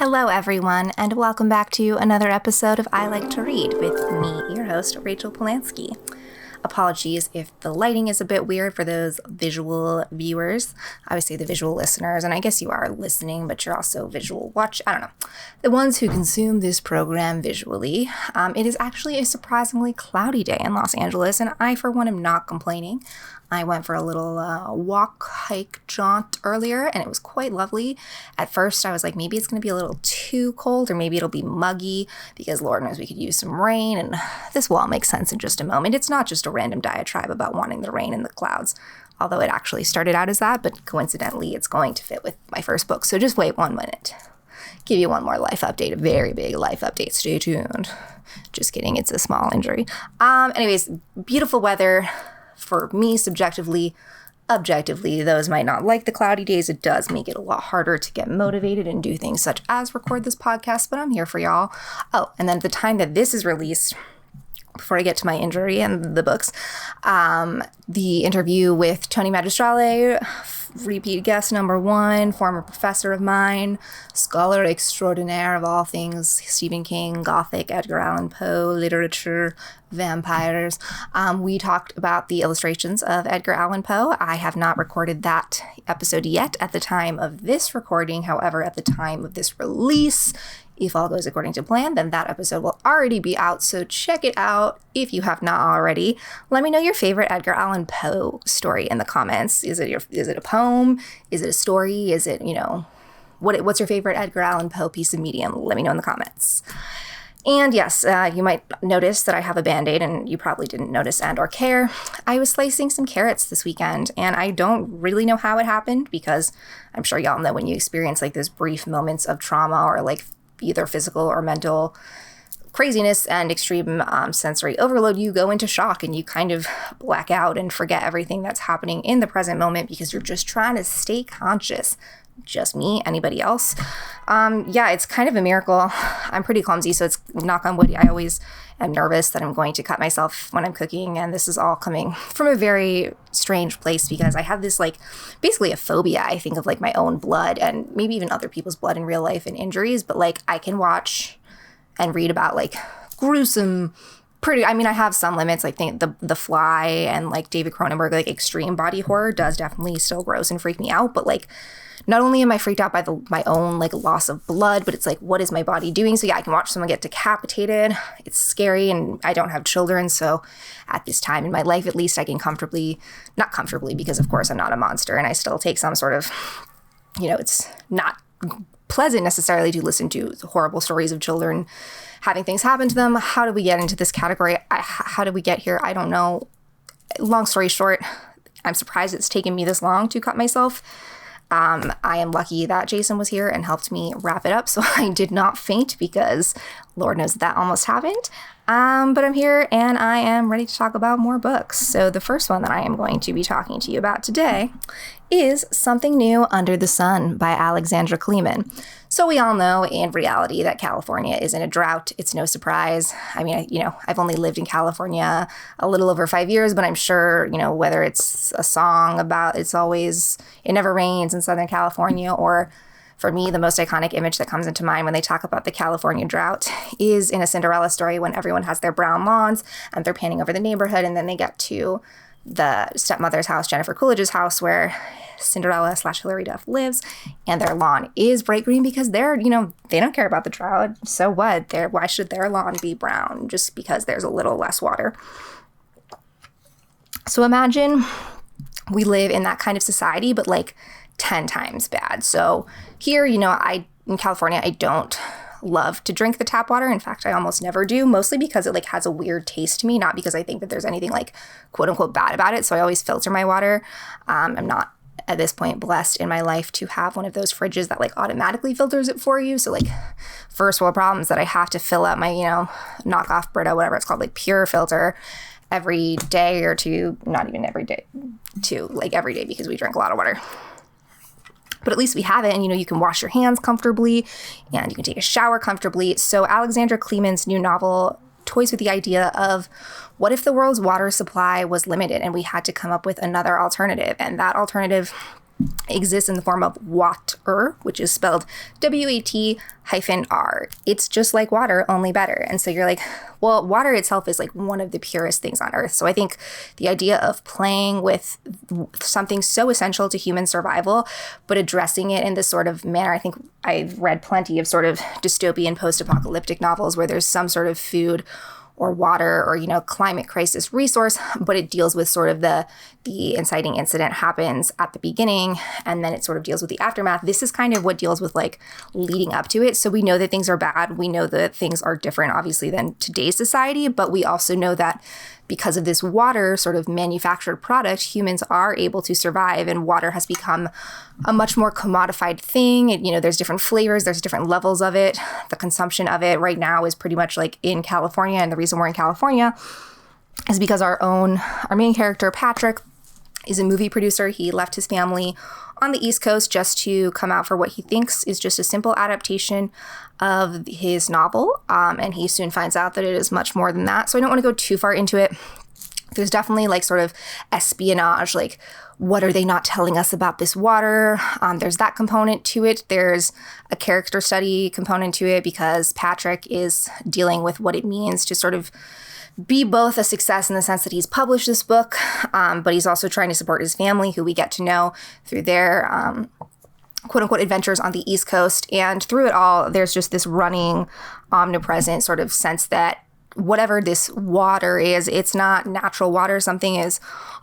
Hello, everyone, and welcome back to another episode of I Like to Read with me, your host, Rachel Polanski. Apologies if the lighting is a bit weird for those visual viewers. I would say the visual listeners, and I guess you are listening, but you're also visual watch. I don't know. The ones who consume this program visually. It is actually a surprisingly cloudy day in Los Angeles, and I, for one, am not complaining. I went for a little walk, hike, jaunt earlier, and it was quite lovely. At first, I was like, maybe it's going to be a little too cold, or maybe it'll be muggy, because Lord knows we could use some rain, and this will all make sense in just a moment. It's not just a random diatribe about wanting the rain and the clouds, although it actually started out as that, but coincidentally, it's going to fit with my first book. So just wait 1 minute. Give you one more life update, a very big life update. Stay tuned. Just kidding, it's a small injury. Anyways, beautiful weather. For me, subjectively, objectively, those might not like the cloudy days. It does make it a lot harder to get motivated and do things such as record this podcast, but I'm here for y'all. Oh, and then at the time that this is released, before I get to my injury and the books, the interview with Tony Magistrale, repeat guest number 1, former professor of mine, scholar extraordinaire of all things Stephen King, Gothic, Edgar Allan Poe, literature, vampires. We talked about the illustrations of Edgar Allan Poe. I have not recorded that episode yet at the time of this recording. However, at the time of this release, if all goes according to plan, then that episode will already be out, so check it out if you have not already. Let me know your favorite Edgar Allan Poe story in the comments. Is it a poem? Is it a story? Is it, what's your favorite Edgar Allan Poe piece of medium? Let me know in the comments. And yes, you might notice that I have a Band-Aid, and you probably didn't notice and or care. I was slicing some carrots this weekend, and I don't really know how it happened, because I'm sure y'all know when you experience like those brief moments of trauma or like either physical or mental craziness and extreme sensory overload, you go into shock and you kind of black out and forget everything that's happening in the present moment because you're just trying to stay conscious. Just me, anybody else? Yeah, it's kind of a miracle. I'm pretty clumsy, so it's knock on wood. I always am nervous that I'm going to cut myself when I'm cooking, and this is all coming from a very strange place because I have this basically a phobia, I think, of my own blood and maybe even other people's blood in real life and injuries, but I can watch and read about gruesome, I have some limits. I think the Fly and David Cronenberg, extreme body horror does definitely still gross and freak me out, but not only am I freaked out by my own loss of blood, but it's what is my body doing? So yeah, I can watch someone get decapitated. It's scary, and I don't have children, so at this time in my life, at least, I can not comfortably, because of course I'm not a monster, and I still take some sort of, it's not pleasant necessarily to listen to horrible stories of children having things happen to them. How did we get into this category? How did we get here? I don't know. Long story short, I'm surprised it's taken me this long to cut myself. I am lucky that Jason was here and helped me wrap it up, so I did not faint, because Lord knows that almost happened. But I'm here and I am ready to talk about more books. So the first one that I am going to be talking to you about today is Something New Under the Sun by Alexandra Kleeman. So we all know in reality that California is in a drought. It's no surprise. I've only lived in California a little over 5 years, but I'm sure, whether it's a song about it never rains in Southern California, or for me, the most iconic image that comes into mind when they talk about the California drought is in A Cinderella Story, when everyone has their brown lawns and they're panning over the neighborhood, and then they get to the stepmother's house, Jennifer Coolidge's house, where Cinderella/Hilary Duff lives, and their lawn is bright green because they don't care about the drought. So what? Why should their lawn be brown just because there's a little less water? So imagine we live in that kind of society, but 10 times bad. So here, in California, I don't love to drink the tap water. In fact, I almost never do, mostly because it has a weird taste to me, not because I think that there's anything quote unquote bad about it. So I always filter my water. I'm not at this point blessed in my life to have one of those fridges that automatically filters it for you. So first world problems that I have to fill up my, knockoff Brita, whatever it's called, Pure filter every day or two, not even every day, every day, because we drink a lot of water. But at least we have it, and you can wash your hands comfortably and you can take a shower comfortably. So Alexandra Kleeman's new novel toys with the idea of, what if the world's water supply was limited and we had to come up with another alternative? And that alternative exists in the form of water, which is spelled W-A-T-R. It's just like water, only better. And so you're like, well, water itself is like one of the purest things on earth. So I think the idea of playing with something so essential to human survival, but addressing it in this sort of manner, I think I've read plenty of sort of dystopian post-apocalyptic novels where there's some sort of food or water or, climate crisis resource, but it deals with sort of the inciting incident happens at the beginning, and then it sort of deals with the aftermath. This is kind of what deals with like leading up to it. So we know that things are bad. We know that things are different, obviously, than today's society, but we also know that because of this water sort of manufactured product, humans are able to survive, and water has become a much more commodified thing. There's different flavors, there's different levels of it. The consumption of it right now is pretty much like in California, and the reason we're in California is because our main character, Patrick, is a movie producer. He left his family on the East Coast just to come out for what he thinks is just a simple adaptation of his novel. And he soon finds out that it is much more than that. So I don't want to go too far into it. There's definitely like sort of espionage, like what are they not telling us about this water? There's that component to it. There's a character study component to it because Patrick is dealing with what it means to sort of be both a success in the sense that he's published this book, but he's also trying to support his family, who we get to know through their quote-unquote adventures on the East Coast. And through it all, there's just this running, omnipresent sort of sense that whatever this water is, it's not natural water. Something is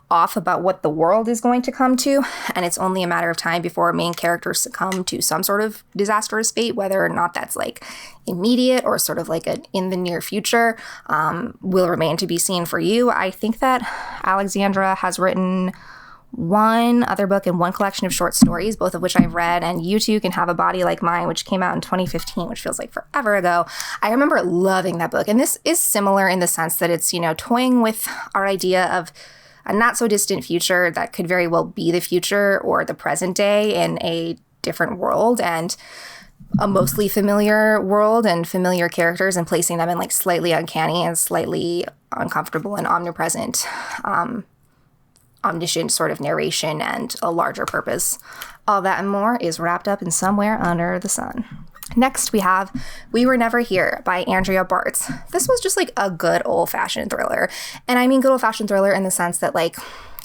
off about what the world is going to come to, and it's only a matter of time before main characters succumb to some sort of disastrous fate, whether or not that's like immediate or sort of like in the near future, will remain to be seen for you. I think that Alexandra has written one other book and one collection of short stories, both of which I've read, and You Too Can Have a Body Like Mine, which came out in 2015, which feels like forever ago. I remember loving that book, and this is similar in the sense that it's, toying with our idea of a not so distant future that could very well be the future or the present day in a different world, and a mostly familiar world and familiar characters, and placing them in like slightly uncanny and slightly uncomfortable and omnipresent, omniscient sort of narration and a larger purpose. All that and more is wrapped up in Somewhere Under the Sun. Next, we have We Were Never Here by Andrea Bartz. This was just like a good old-fashioned thriller. And I mean good old-fashioned thriller in the sense that like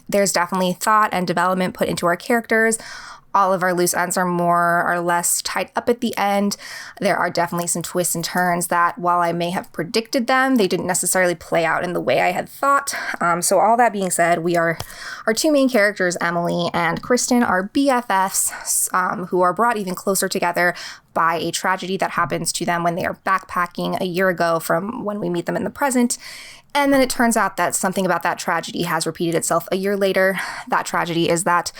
there's definitely thought and development put into our characters. All of our loose ends are more or less tied up at the end. There are definitely some twists and turns that, while I may have predicted them, they didn't necessarily play out in the way I had thought. So all that being said, our two main characters, Emily and Kristen, are BFFs who are brought even closer together by a tragedy that happens to them when they are backpacking a year ago from when we meet them in the present. And then it turns out that something about that tragedy has repeated itself a year later. That tragedy is that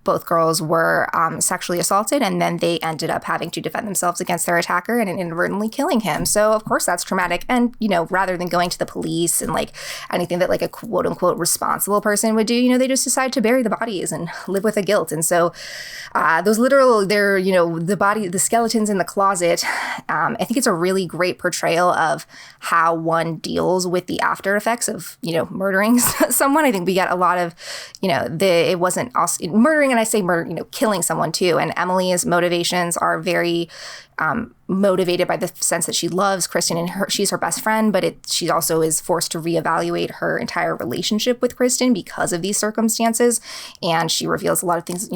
both girls were sexually assaulted, and then they ended up having to defend themselves against their attacker and inadvertently killing him. So of course that's traumatic. And, rather than going to the police and like anything that like a quote unquote responsible person would do, they just decide to bury the bodies and live with the guilt. And so the skeletons in the closet, I think it's a really great portrayal of how one deals with the after effects of, murdering someone. I think we get a lot of, it wasn't also murdering, and I say murder, killing someone too. And Emily's motivations are very motivated by the sense that she loves Kristen and she's her best friend, but she also is forced to reevaluate her entire relationship with Kristen because of these circumstances. And she reveals a lot of things.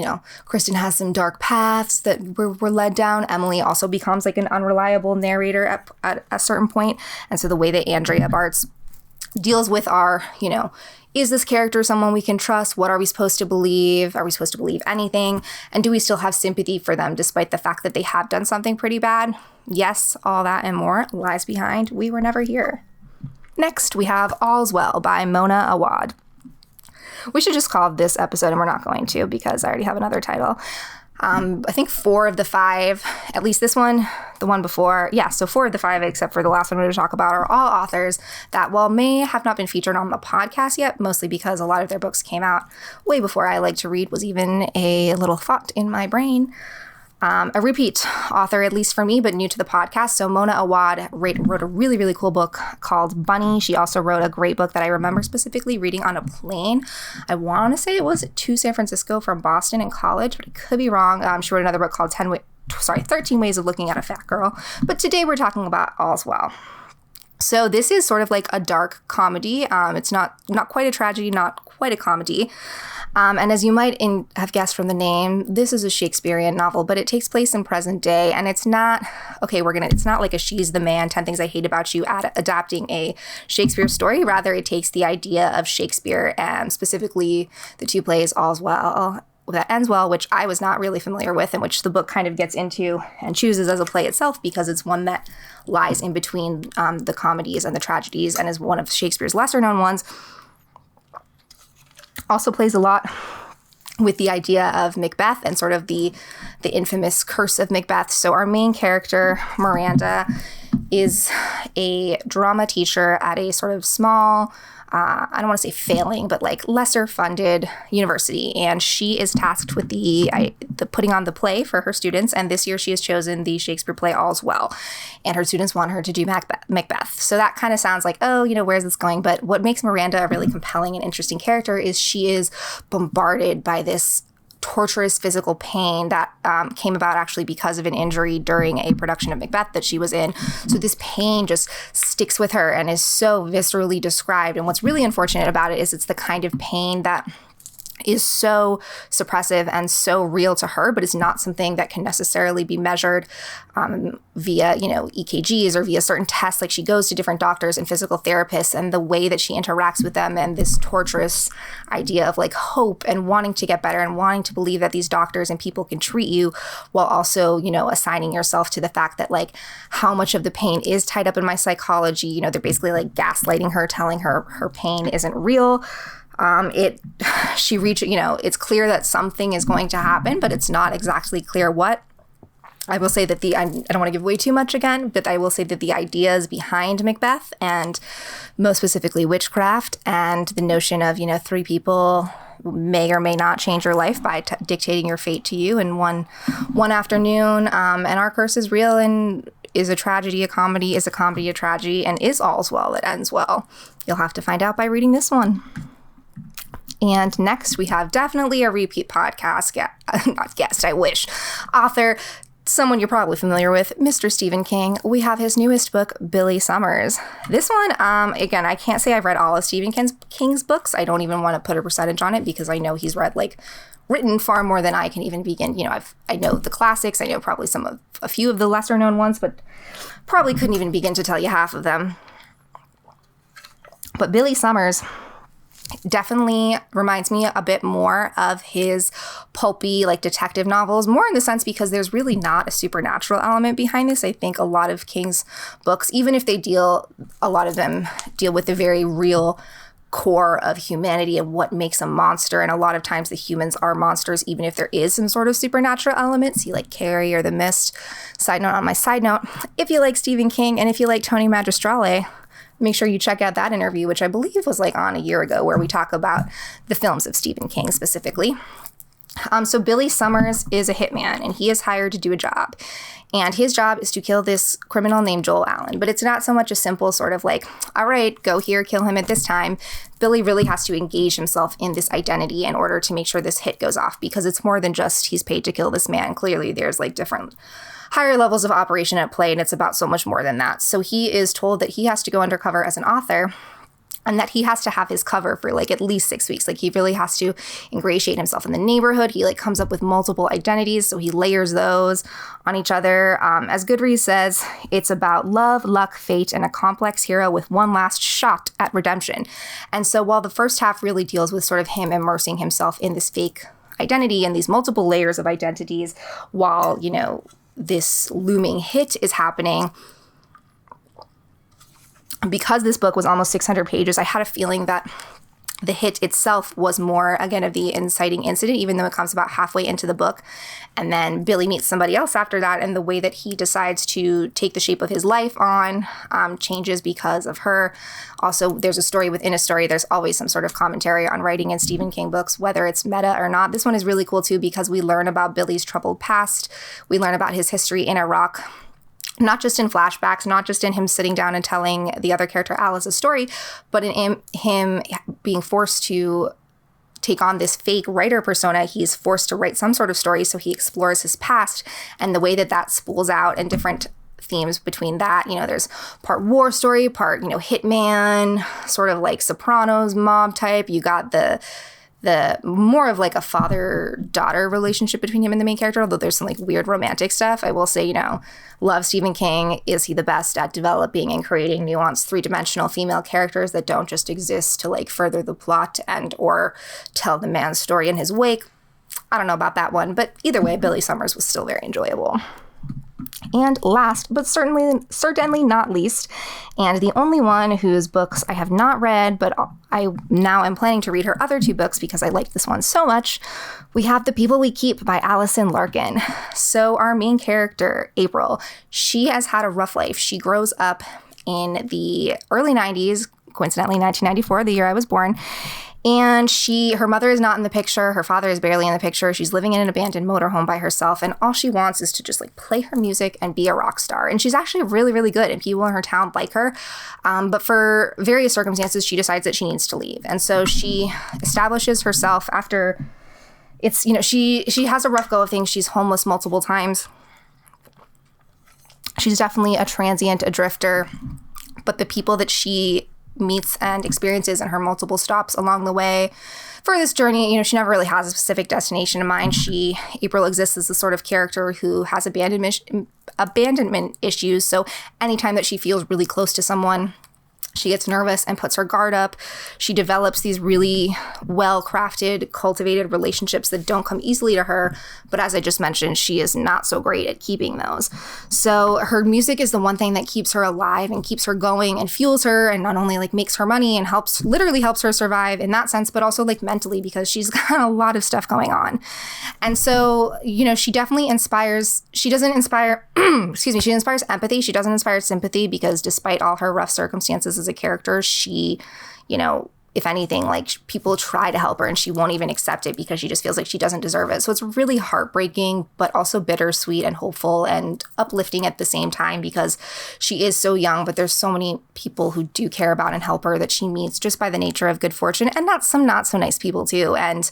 Kristen has some dark paths that were led down. Emily also becomes like an unreliable narrator at a certain point. And so the way that Andrea Bartz deals with our, is this character someone we can trust? What are we supposed to believe? Are we supposed to believe anything? And do we still have sympathy for them despite the fact that they have done something pretty bad? Yes, all that and more lies behind We Were Never Here. Next, we have All's Well by Mona Awad. We should just call this episode, and we're not going to because I already have another title. I think 4 of the 5, at least this one, the one before, so 4 of the 5, except for the last one we're going to talk about, are all authors that, while may have not been featured on the podcast yet, mostly because a lot of their books came out way before I Like to Read was even a little thought in my brain, A repeat author, at least for me, but new to the podcast. So Mona Awad wrote a really, really cool book called Bunny. She also wrote a great book that I remember specifically reading on a plane. I want to say it was to San Francisco from Boston in college, but I could be wrong. She wrote another book called 13 Ways of Looking at a Fat Girl. But today we're talking about All's Well. So this is sort of like a dark comedy. It's not quite a tragedy, not quite a comedy. And as you might have guessed from the name, this is a Shakespearean novel, but it takes place in present day. And it's not, it's not like a She's the Man, 10 Things I Hate About You, adapting a Shakespeare story. Rather, it takes the idea of Shakespeare and specifically the two plays All's Well, That Ends Well, which I was not really familiar with, and which the book kind of gets into and chooses as a play itself because it's one that lies in between the comedies and the tragedies and is one of Shakespeare's lesser known ones. Also plays a lot with the idea of Macbeth and sort of the infamous curse of Macbeth. So our main character, Miranda, is a drama teacher at a sort of small, I don't want to say failing, but like lesser funded university. And she is tasked with the putting on the play for her students. And this year she has chosen the Shakespeare play All's Well. And her students want her to do Macbeth. So that kind of sounds like, where's this going? But what makes Miranda a really compelling and interesting character is she is bombarded by this torturous physical pain that came about actually because of an injury during a production of Macbeth that she was in. So this pain just sticks with her and is so viscerally described. And what's really unfortunate about it is it's the kind of pain that is so suppressive and so real to her, but it's not something that can necessarily be measured via, EKGs or via certain tests. Like she goes to different doctors and physical therapists, and the way that she interacts with them and this torturous idea of like hope and wanting to get better and wanting to believe that these doctors and people can treat you while also, assigning yourself to the fact that like how much of the pain is tied up in my psychology. They're basically like gaslighting her, telling her her pain isn't real. It's clear that something is going to happen, but it's not exactly clear what. I will say that I don't want to give away too much again, but I will say that the ideas behind Macbeth and most specifically witchcraft and the notion of, three people may or may not change your life by dictating your fate to you in one afternoon. And our curse is real and is a tragedy, a comedy, is a comedy, a tragedy, and is All's Well That Ends Well. You'll have to find out by reading this one. And next, we have definitely a repeat podcast author, someone you're probably familiar with, Mr. Stephen King. We have his newest book, Billy Summers. This one, again, I can't say I've read all of Stephen King's books. I don't even want to put a percentage on it because I know he's written far more than I can even begin. I know the classics. I know probably a few of the lesser known ones, but probably couldn't even begin to tell you half of them. But Billy Summers definitely reminds me a bit more of his pulpy, detective novels, more in the sense because there's really not a supernatural element behind this. I think a lot of King's books, even if a lot of them deal with the very real core of humanity and what makes a monster, and a lot of times the humans are monsters, even if there is some sort of supernatural element. See, like Carrie or The Mist. Side note on my side note, if you like Stephen King and if you like Tony Magistrale, make sure you check out that interview, which I believe was on a year ago, where we talk about the films of Stephen King specifically. So Billy Summers is a hitman, and he is hired to do a job. And his job is to kill this criminal named Joel Allen. But it's not so much a simple sort of all right, go here, kill him at this time. Billy really has to engage himself in this identity in order to make sure this hit goes off, because it's more than just he's paid to kill this man. Clearly, there's different higher levels of operation at play, and it's about so much more than that. So he is told that he has to go undercover as an author, and that he has to have his cover for at least 6 weeks. He really has to ingratiate himself in the neighborhood. He comes up with multiple identities, so he layers those on each other. As Goodreads says, it's about love, luck, fate, and a complex hero with one last shot at redemption. And so while the first half really deals with sort of him immersing himself in this fake identity and these multiple layers of identities, while, this looming hit is happening, because this book was almost 600 pages, I had a feeling that The hit itself was more, again, of the inciting incident, even though it comes about halfway into the book. And then Billy meets somebody else after that, and the way that he decides to take the shape of his life on changes because of her. Also, there's a story within a story. There's always some sort of commentary on writing in Stephen King books, whether it's meta or not. This one is really cool, too, because we learn about Billy's troubled past. We learn about his history in Iraq. Not just in flashbacks, not just in him sitting down and telling the other character Alice a story, but in him being forced to take on this fake writer persona. He's forced to write some sort of story, so he explores his past and the way that that spools out and different themes between that. You know, there's part war story, part, hitman, sort of like Sopranos mob type. You got the more of like a father-daughter relationship between him and the main character, although there's some like weird romantic stuff. I will say, love Stephen King. Is he the best at developing and creating nuanced three-dimensional female characters that don't just exist to like further the plot and or tell the man's story in his wake? I don't know about that one, but either way, Billy Summers was still very enjoyable. And last, but certainly not least, and the only one whose books I have not read, but I now am planning to read her other two books because I like this one so much, we have The People We Keep by Allison Larkin. So our main character, April, she has had a rough life. She grows up in the early 90s, coincidentally 1994, the year I was born. And her mother is not in the picture. Her father is barely in the picture. She's living in an abandoned motorhome by herself. And all she wants is to just like play her music and be a rock star. And she's actually really, really good. And people in her town like her. But for various circumstances, she decides that she needs to leave. And so she establishes herself after she has a rough go of things. She's homeless multiple times. She's definitely a transient, a drifter. But the people that she meets and experiences in her multiple stops along the way for this journey, she never really has a specific destination in mind. April exists as the sort of character who has abandonment issues. So anytime that she feels really close to someone, she gets nervous and puts her guard up. She develops these really well-crafted, cultivated relationships that don't come easily to her. But as I just mentioned, she is not so great at keeping those. So her music is the one thing that keeps her alive and keeps her going and fuels her and not only like makes her money and literally helps her survive in that sense, but also like mentally because she's got a lot of stuff going on. And so, she definitely inspires, she inspires empathy. She doesn't inspire sympathy because despite all her rough circumstances as a character, she, if anything, like people try to help her and she won't even accept it because she just feels like she doesn't deserve it. So it's really heartbreaking, but also bittersweet and hopeful and uplifting at the same time because she is so young, but there's so many people who do care about and help her that she meets just by the nature of good fortune, and some not so nice people too. And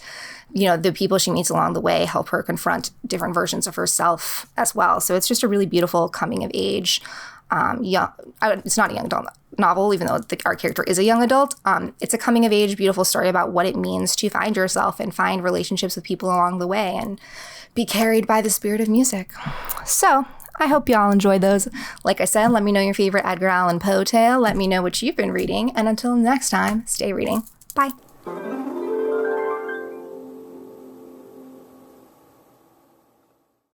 the people she meets along the way help her confront different versions of herself as well. So it's just a really beautiful coming of age. It's not a young adult novel, even though our character is a young adult. It's a coming of age, beautiful story about what it means to find yourself and find relationships with people along the way and be carried by the spirit of music. So I hope y'all enjoyed those. Like I said, let me know your favorite Edgar Allan Poe tale. Let me know what you've been reading. And until next time, stay reading. Bye.